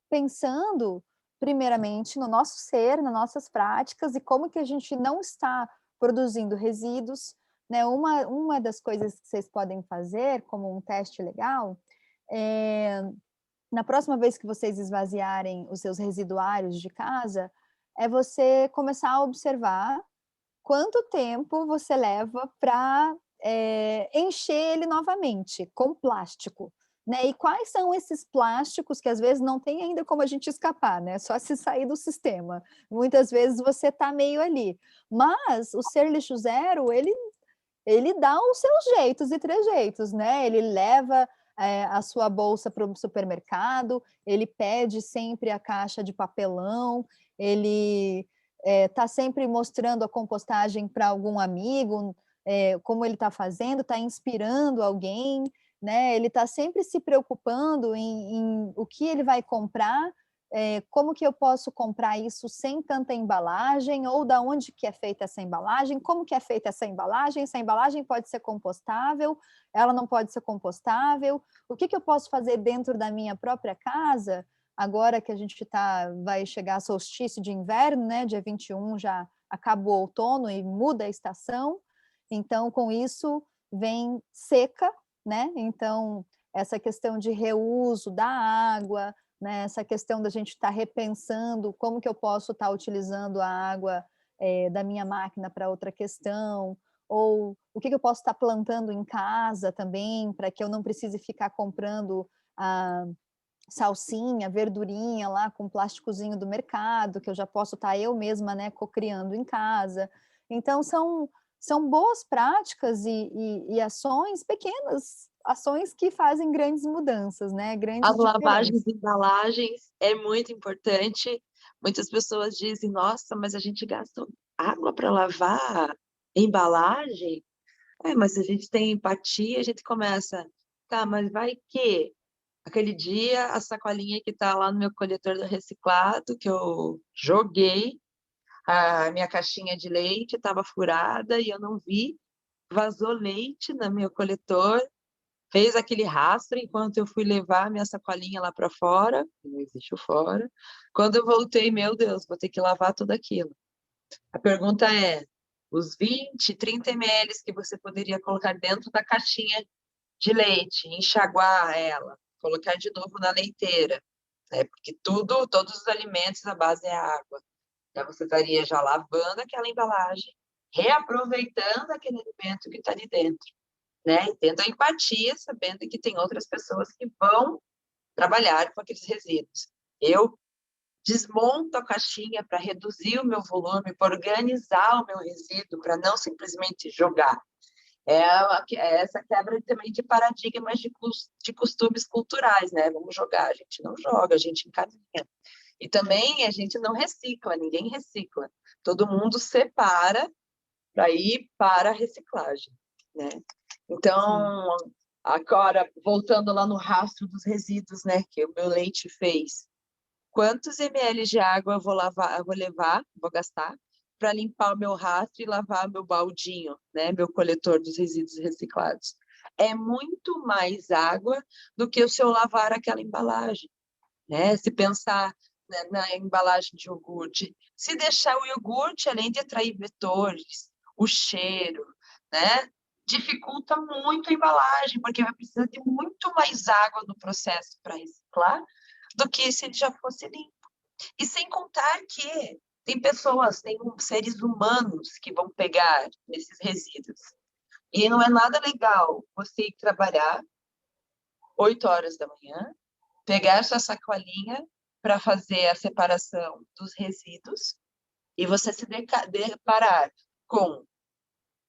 [SPEAKER 2] pensando, primeiramente, no nosso ser, nas nossas práticas e como que a gente não está produzindo resíduos, né. Uma das coisas que vocês podem fazer, como um teste legal, é, na próxima vez que vocês esvaziarem os seus residuários de casa, é você começar a observar quanto tempo você leva para encher ele novamente com plástico, né, e quais são esses plásticos que às vezes não tem ainda como a gente escapar, né, só se sair do sistema. Muitas vezes você está meio ali, mas o ser lixo zero, ele dá os seus jeitos e trejeitos, né, ele leva, a sua bolsa para o supermercado, ele pede sempre a caixa de papelão, ele, tá sempre mostrando a compostagem para algum amigo, como ele está fazendo, está inspirando alguém, né, ele está sempre se preocupando em o que ele vai comprar, como que eu posso comprar isso sem tanta embalagem, ou da onde que é feita essa embalagem, como que é feita essa embalagem pode ser compostável, ela não pode ser compostável, o que que eu posso fazer dentro da minha própria casa, agora que a gente vai chegar solstício de inverno, né, dia 21 já acaba o outono e muda a estação, então com isso vem seca, né, então essa questão de reuso da água, né, essa questão da gente estar repensando como que eu posso estar utilizando a água, da minha máquina para outra questão, ou o que que eu posso estar plantando em casa também, para que eu não precise ficar comprando a salsinha, verdurinha lá com plásticozinho do mercado, que eu já posso estar eu mesma, né, cocriando em casa. Então são boas práticas e ações, pequenas ações que fazem grandes mudanças, né, grandes
[SPEAKER 1] As lavagens
[SPEAKER 2] diferenças.
[SPEAKER 1] e embalagens é muito importante. Muitas pessoas dizem: "Nossa, mas a gente gasta água para lavar embalagem?". É, mas se a gente tem empatia, a gente começa: "Tá, mas vai que aquele dia a sacolinha que está lá no meu coletor do reciclado, que eu joguei, a minha caixinha de leite estava furada e eu não vi, vazou leite no meu coletor, fez aquele rastro enquanto eu fui levar a minha sacolinha lá para fora, que não existe o fora. Quando eu voltei, meu Deus, vou ter que lavar tudo aquilo". A pergunta é: os 20, 30 ml que você poderia colocar dentro da caixinha de leite, enxaguar ela, colocar de novo na leiteira, né, porque todos os alimentos, a base é a água. Então, você estaria já lavando aquela embalagem, reaproveitando aquele alimento que está ali dentro, né? E tendo a empatia, sabendo que tem outras pessoas que vão trabalhar com aqueles resíduos. Eu desmonto a caixinha para reduzir o meu volume, para organizar o meu resíduo, para não simplesmente jogar. É essa quebra também de paradigmas de costumes culturais, né? Vamos jogar, a gente não joga, a gente encaminha. E também a gente não recicla, ninguém recicla. Todo mundo separa para ir para a reciclagem, né? Então, agora, voltando lá no rastro dos resíduos, né, que o meu leite fez, quantos ml de água eu vou levar, vou gastar, para limpar o meu rastro e lavar meu baldinho, né, meu coletor dos resíduos reciclados? É muito mais água do que se eu lavar aquela embalagem, né? Se pensar, né, na embalagem de iogurte, se deixar o iogurte, além de atrair vetores, o cheiro, né, dificulta muito a embalagem, porque vai precisar de muito mais água no processo para reciclar do que se ele já fosse limpo. E sem contar que tem pessoas, tem seres humanos que vão pegar esses resíduos. E não é nada legal você ir trabalhar 8 horas da manhã, pegar sua sacolinha para fazer a separação dos resíduos e você se deparar com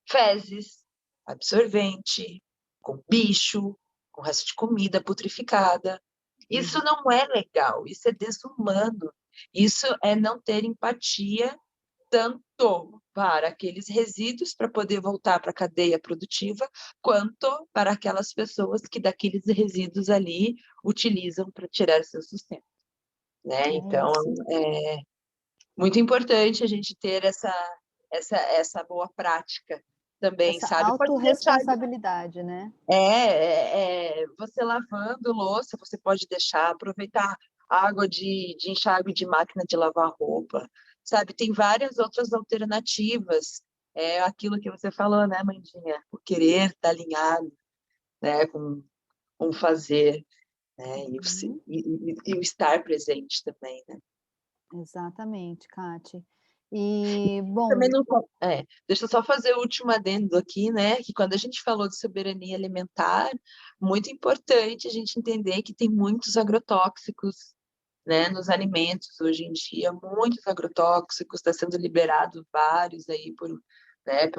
[SPEAKER 1] fezes, absorvente, com bicho, com resto de comida putrificada. Isso não é legal, isso é desumano, isso é não ter empatia tanto para aqueles resíduos para poder voltar para a cadeia produtiva, quanto para aquelas pessoas que daqueles resíduos ali utilizam para tirar seu sustento, né? Então, é muito importante a gente ter essa boa prática também,
[SPEAKER 2] Essa
[SPEAKER 1] sabe? Pode deixar
[SPEAKER 2] autorresponsabilidade, né?
[SPEAKER 1] você lavando louça, você pode deixar, aproveitar água de enxágue de máquina de lavar roupa, sabe? Tem várias outras alternativas. É aquilo que você falou, né, Mandinha? O querer estar alinhado, né, com o fazer, né?
[SPEAKER 2] Uhum.
[SPEAKER 1] E o estar presente também, né?
[SPEAKER 2] Exatamente, Kati. E,
[SPEAKER 1] Também
[SPEAKER 2] bom,
[SPEAKER 1] não. Deixa eu só fazer o último adendo aqui, né? Que quando a gente falou de soberania alimentar, muito importante a gente entender que tem muitos agrotóxicos, né, nos alimentos hoje em dia, muitos agrotóxicos, está sendo liberado vários aí né,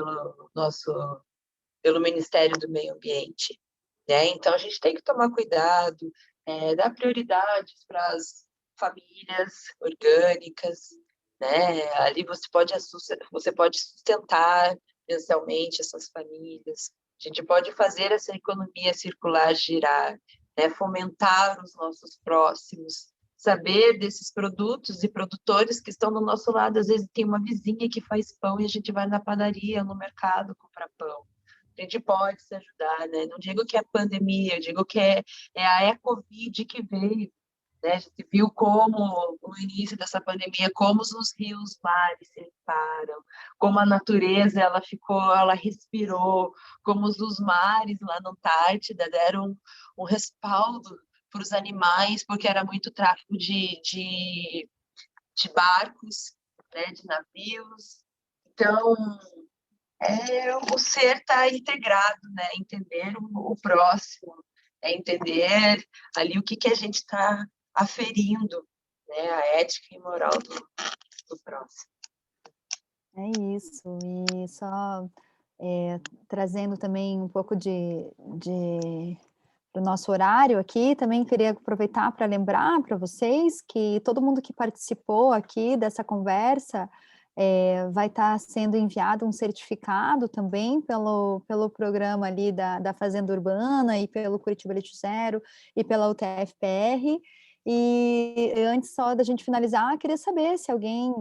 [SPEAKER 1] pelo Ministério do Meio Ambiente, né? Então a gente tem que tomar cuidado, dar prioridades para as famílias orgânicas, né? Ali você pode sustentar mensalmente essas famílias. A gente pode fazer essa economia circular girar, né? Fomentar os nossos próximos, saber desses produtos e produtores que estão do nosso lado. Às vezes tem uma vizinha que faz pão e a gente vai na padaria, no mercado comprar pão. A gente pode se ajudar, né? Não digo que é pandemia, eu digo que é a Ecovid que veio, né? A gente viu como, no início dessa pandemia, como os rios, mares se limparam, como a natureza, ela respirou, como os mares lá na Antártida deram um respaldo para os animais, porque era muito tráfego de barcos, né? De navios. Então, o ser está integrado, né? Entender o próximo, entender ali o que a gente está aferindo, né? A ética e moral do próximo.
[SPEAKER 2] é isso. E só trazendo também um pouco do nosso horário aqui, também queria aproveitar para lembrar para vocês que todo mundo que participou aqui dessa conversa vai estar sendo enviado um certificado também pelo programa ali da Fazenda Urbana e pelo Curitiba Leite Zero e pela UTF-PR. E antes só da gente finalizar, queria saber se alguém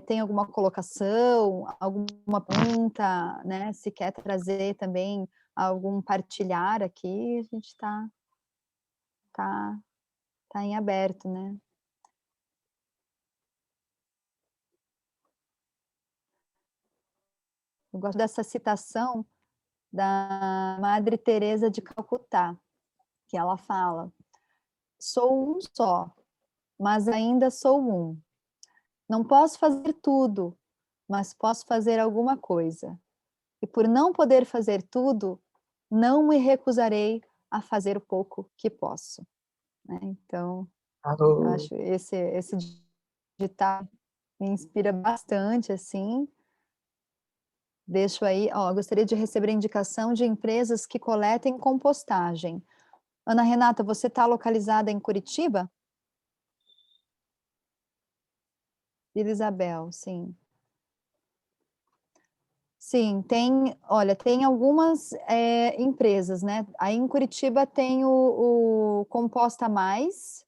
[SPEAKER 2] tem alguma colocação, alguma pergunta, né? Se quer trazer também algum partilhar aqui, a gente tá em aberto, né? Eu gosto dessa citação da Madre Teresa de Calcutá, que ela fala: sou um só, mas ainda sou um. Não posso fazer tudo, mas posso fazer alguma coisa. E por não poder fazer tudo, não me recusarei a fazer o pouco que posso, né. Então, eu
[SPEAKER 1] Alô.
[SPEAKER 2] acho esse ditado me inspira bastante, assim. Deixo aí, ó, gostaria de receber indicação de empresas que coletem compostagem. Ana Renata, você está localizada em Curitiba? Vila Isabel, sim. Sim, tem, olha, tem algumas, empresas, né, aí em Curitiba tem o Composta Mais,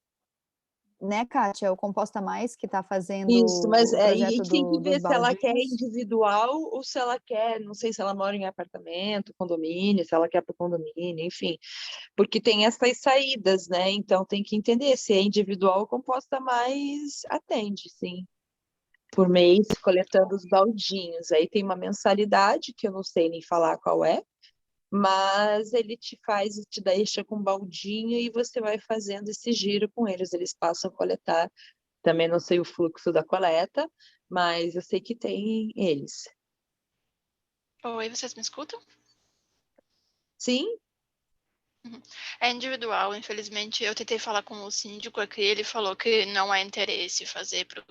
[SPEAKER 2] né, Kátia, o Composta Mais que está fazendo
[SPEAKER 1] Isso, mas
[SPEAKER 2] o
[SPEAKER 1] e
[SPEAKER 2] projeto
[SPEAKER 1] tem que
[SPEAKER 2] dos
[SPEAKER 1] ver se ela quer
[SPEAKER 2] baldinhos.
[SPEAKER 1] individual ou se ela quer, não sei se ela mora em apartamento, condomínio, se ela quer para o condomínio, enfim, porque tem essas saídas, né? Então tem que entender se é individual ou composta mais atende, sim, por mês, coletando os baldinhos. Aí tem uma mensalidade, que eu não sei nem falar qual é, mas ele te faz, te deixa com baldinho e você vai fazendo esse giro com eles. Eles passam a coletar. Também não sei o fluxo da coleta, mas eu sei que tem eles.
[SPEAKER 3] Oi, vocês me escutam?
[SPEAKER 1] Sim?
[SPEAKER 3] É individual, infelizmente. Eu tentei falar com o síndico aqui, ele falou que não há interesse fazer pro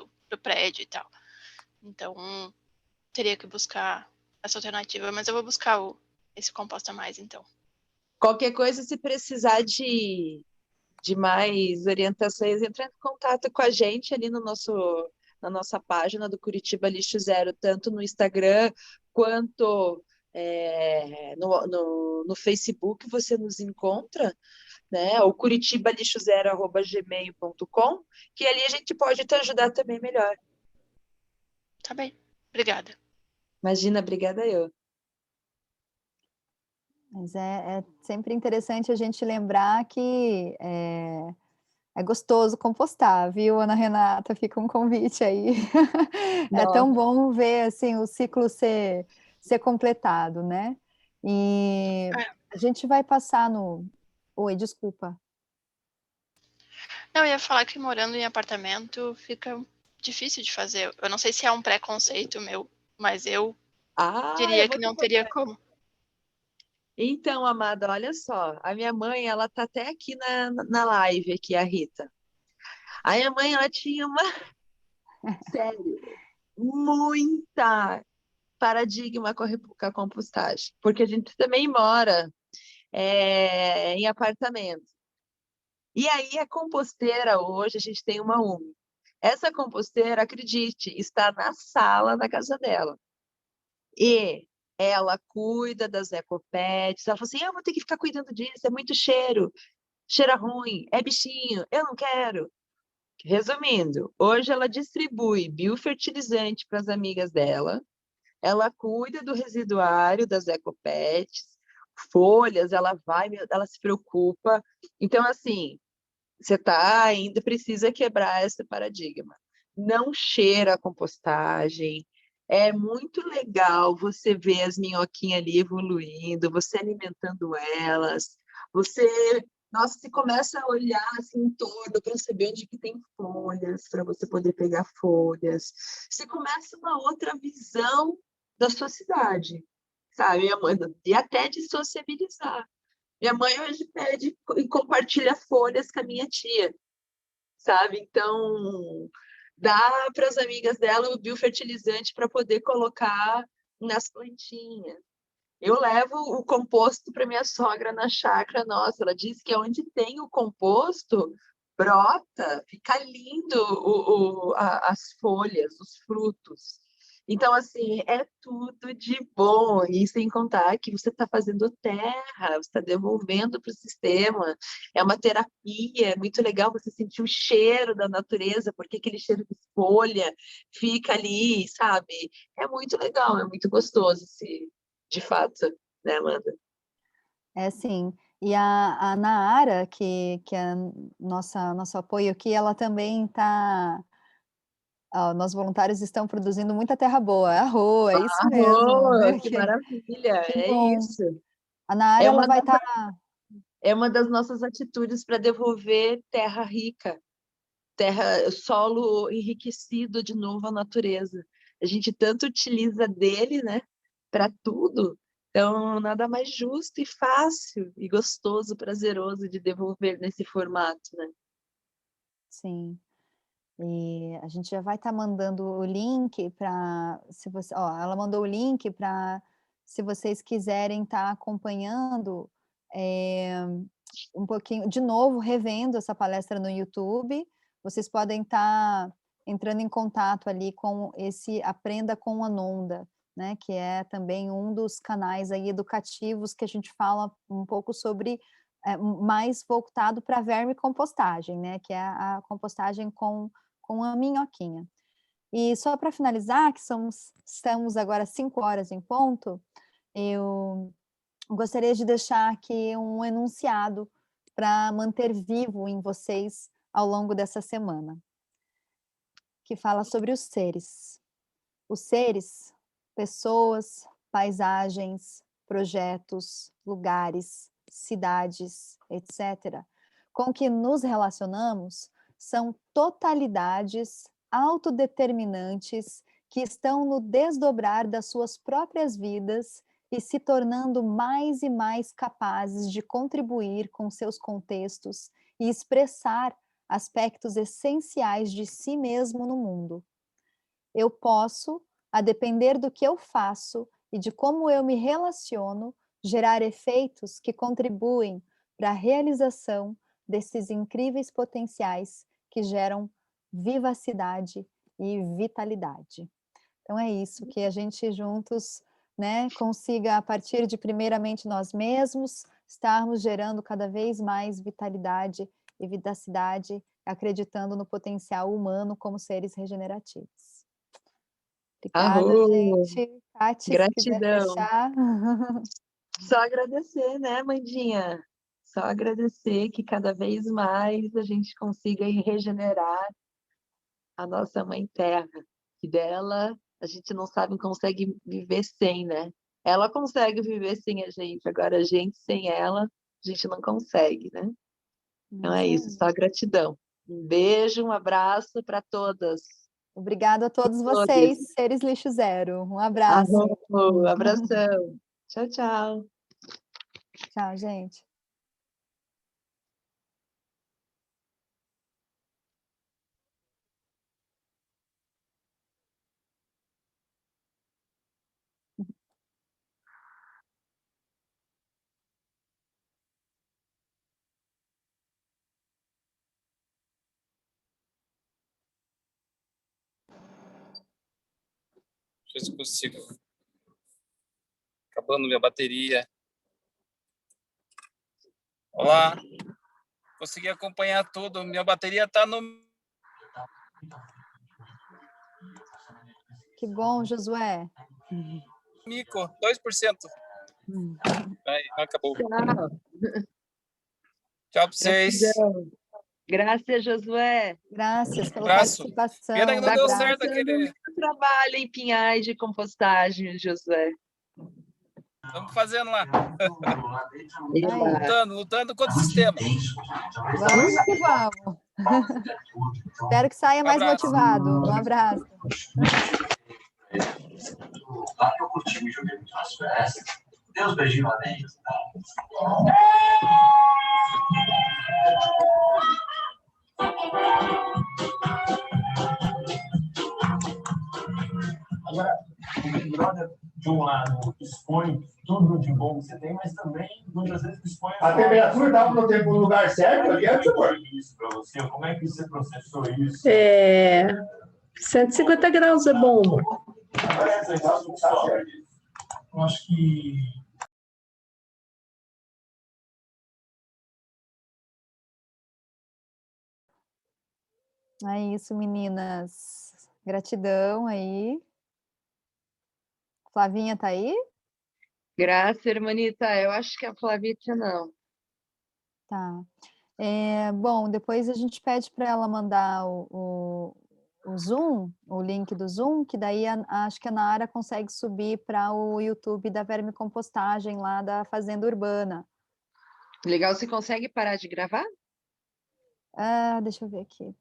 [SPEAKER 3] prédio e tal. Então, teria que buscar essa alternativa, mas eu vou buscar esse Composta Mais, então.
[SPEAKER 1] Qualquer coisa, se precisar de mais orientações, entra em contato com a gente ali no na nossa página do Curitiba Lixo Zero, tanto no Instagram quanto no Facebook você nos encontra, né? O curitibalixozero@gmail.com, que ali a gente pode te ajudar também melhor.
[SPEAKER 3] Tá bem. Obrigada.
[SPEAKER 1] Imagina, obrigada eu.
[SPEAKER 2] Mas é sempre interessante a gente lembrar que é gostoso compostar, viu, Ana Renata? Fica um convite aí. É tão
[SPEAKER 1] Nossa.
[SPEAKER 2] bom ver, assim, o ciclo ser completado, né. E
[SPEAKER 3] É.
[SPEAKER 2] a gente vai passar no oi, desculpa.
[SPEAKER 3] Não, eu ia falar que morando em apartamento fica difícil de fazer. Eu não sei se é um preconceito meu, mas eu
[SPEAKER 1] Eu
[SPEAKER 3] diria que
[SPEAKER 1] vou te
[SPEAKER 3] não teria
[SPEAKER 1] contar.
[SPEAKER 3] como.
[SPEAKER 1] Então, amada, olha só, a minha mãe, ela tá até aqui na live, aqui, a Rita. A minha mãe, ela tinha uma, sério, muita paradigma com a compostagem, porque a gente também mora em apartamento. E aí, a composteira, hoje, a gente tem uma UMI. Essa composteira, acredite, está na sala da casa dela. E ela cuida das ecopets. Ela falou assim: eu vou ter que ficar cuidando disso, é muito cheiro, cheira ruim, é bichinho, eu não quero. Resumindo, hoje ela distribui biofertilizante para as amigas dela, ela cuida do residuário das ecopets, folhas, ela se preocupa. Então, assim, você ainda precisa quebrar esse paradigma. Não cheira a compostagem. É muito legal você ver as minhoquinhas ali evoluindo, você alimentando elas. Você, nossa, você começa a olhar assim em torno para saber onde que tem folhas, para você poder pegar folhas. Você começa uma outra visão da sua cidade, sabe? E até de sociabilizar. Minha mãe hoje pede e compartilha folhas com a minha tia, sabe? Então, dá para as amigas dela o biofertilizante para poder colocar nas plantinhas. Eu levo o composto para minha sogra na chácara. Nossa, ela diz que onde tem o composto, brota, fica lindo as folhas, os frutos. Então, assim, é tudo de bom. E sem contar que você está fazendo terra, você está devolvendo para o sistema. É uma terapia, é muito legal você sentir o cheiro da natureza, porque aquele cheiro de folha fica ali, sabe? É muito legal, é muito gostoso, de fato, né, Amanda?
[SPEAKER 2] É sim. E a Naara, que é nosso apoio aqui, ela também está nós voluntários estão produzindo muita terra boa, arro, é isso mesmo,
[SPEAKER 1] Oh,
[SPEAKER 2] né,
[SPEAKER 1] que maravilha!
[SPEAKER 2] que
[SPEAKER 1] É
[SPEAKER 2] bom.
[SPEAKER 1] isso.
[SPEAKER 2] A Naara,
[SPEAKER 1] É
[SPEAKER 2] ela
[SPEAKER 1] uma
[SPEAKER 2] vai
[SPEAKER 1] das,
[SPEAKER 2] estar
[SPEAKER 1] é uma das nossas atitudes para devolver terra rica, solo enriquecido de novo a natureza. A gente tanto utiliza dele, né, para tudo. Então, nada mais justo e fácil e gostoso, prazeroso de devolver nesse formato, né?
[SPEAKER 2] Sim. E a gente já vai estar mandando o link para, se você, ela mandou o link para, se vocês quiserem estar acompanhando um pouquinho, de novo, revendo essa palestra no YouTube, vocês podem estar entrando em contato ali com esse Aprenda com Anonda, né, que é também um dos canais aí educativos que a gente fala um pouco sobre, mais voltado para vermicompostagem, né, que é a compostagem com a minhoquinha. E só para finalizar, que estamos agora 5 horas em ponto, eu gostaria de deixar aqui um enunciado para manter vivo em vocês ao longo dessa semana, que fala sobre os seres. Os seres, pessoas, paisagens, projetos, lugares, cidades, etc., com que nos relacionamos, são totalidades autodeterminantes que estão no desdobrar das suas próprias vidas e se tornando mais e mais capazes de contribuir com seus contextos e expressar aspectos essenciais de si mesmo no mundo. Eu posso, a depender do que eu faço e de como eu me relaciono, gerar efeitos que contribuem para a realização desses incríveis potenciais que geram vivacidade e vitalidade. Então é isso, que a gente juntos, né, consiga, a partir de primeiramente nós mesmos, estarmos gerando cada vez mais vitalidade e vivacidade, acreditando no potencial humano como seres regenerativos. Obrigada,
[SPEAKER 1] Arro!
[SPEAKER 2] gente. Tati, se quiser
[SPEAKER 1] Gratidão.
[SPEAKER 2] fechar.
[SPEAKER 1] Só agradecer, né, Mandinha? Só agradecer que cada vez mais a gente consiga regenerar a nossa Mãe Terra, que dela a gente não sabe, não consegue viver sem, né? Ela consegue viver sem a gente, agora a gente sem ela, a gente não consegue, né? Então é isso, só gratidão. Um beijo, um abraço para todas.
[SPEAKER 2] Obrigada a todos
[SPEAKER 1] Todos.
[SPEAKER 2] vocês, seres lixo zero. Um abraço.
[SPEAKER 1] Arro, abração. Tchau, tchau.
[SPEAKER 2] Tchau, gente.
[SPEAKER 4] Deixa eu ver se consigo. Acabando minha bateria. Olá. Consegui acompanhar tudo. Minha bateria está no...
[SPEAKER 2] Que bom, Josué.
[SPEAKER 4] Mico, 2%. Aí, acabou.
[SPEAKER 1] Tchau.
[SPEAKER 4] Tchau para vocês.
[SPEAKER 1] Gratidão. Graças, Josué.
[SPEAKER 2] Graças pela
[SPEAKER 4] Abraço.
[SPEAKER 2] participação.
[SPEAKER 4] Pena que não
[SPEAKER 1] Tá
[SPEAKER 4] deu
[SPEAKER 2] Abraço.
[SPEAKER 4] certo aquele...
[SPEAKER 1] muito trabalho em Pinhais de compostagem, Josué.
[SPEAKER 4] Estamos fazendo lá.
[SPEAKER 2] Aí.
[SPEAKER 4] Lutando contra o sistema.
[SPEAKER 2] Vamos que vamos. Espero que saia mais motivado. Um abraço.
[SPEAKER 5] Lá que eu curti, me joguei muito nas festas. Dei uns beijinhos lá dentro. Agora, o Big Brother, de um lado, expõe tudo de bom que você tem, mas também, muitas vezes, expõe... A temperatura estava no tempo, no lugar certo, ali é isso para você. Como é que você processou isso?
[SPEAKER 6] 150 graus é bom.
[SPEAKER 5] Eu acho que...
[SPEAKER 2] É isso, meninas. Gratidão aí. Flavinha tá aí?
[SPEAKER 1] Graças, hermanita. Eu acho que a Flavícia não.
[SPEAKER 2] Tá. Bom, depois a gente pede para ela mandar o Zoom, o link do Zoom, que daí acho que a Nara consegue subir para o YouTube da vermicompostagem lá da Fazenda Urbana.
[SPEAKER 1] Legal, você consegue parar de gravar?
[SPEAKER 2] Deixa eu ver aqui.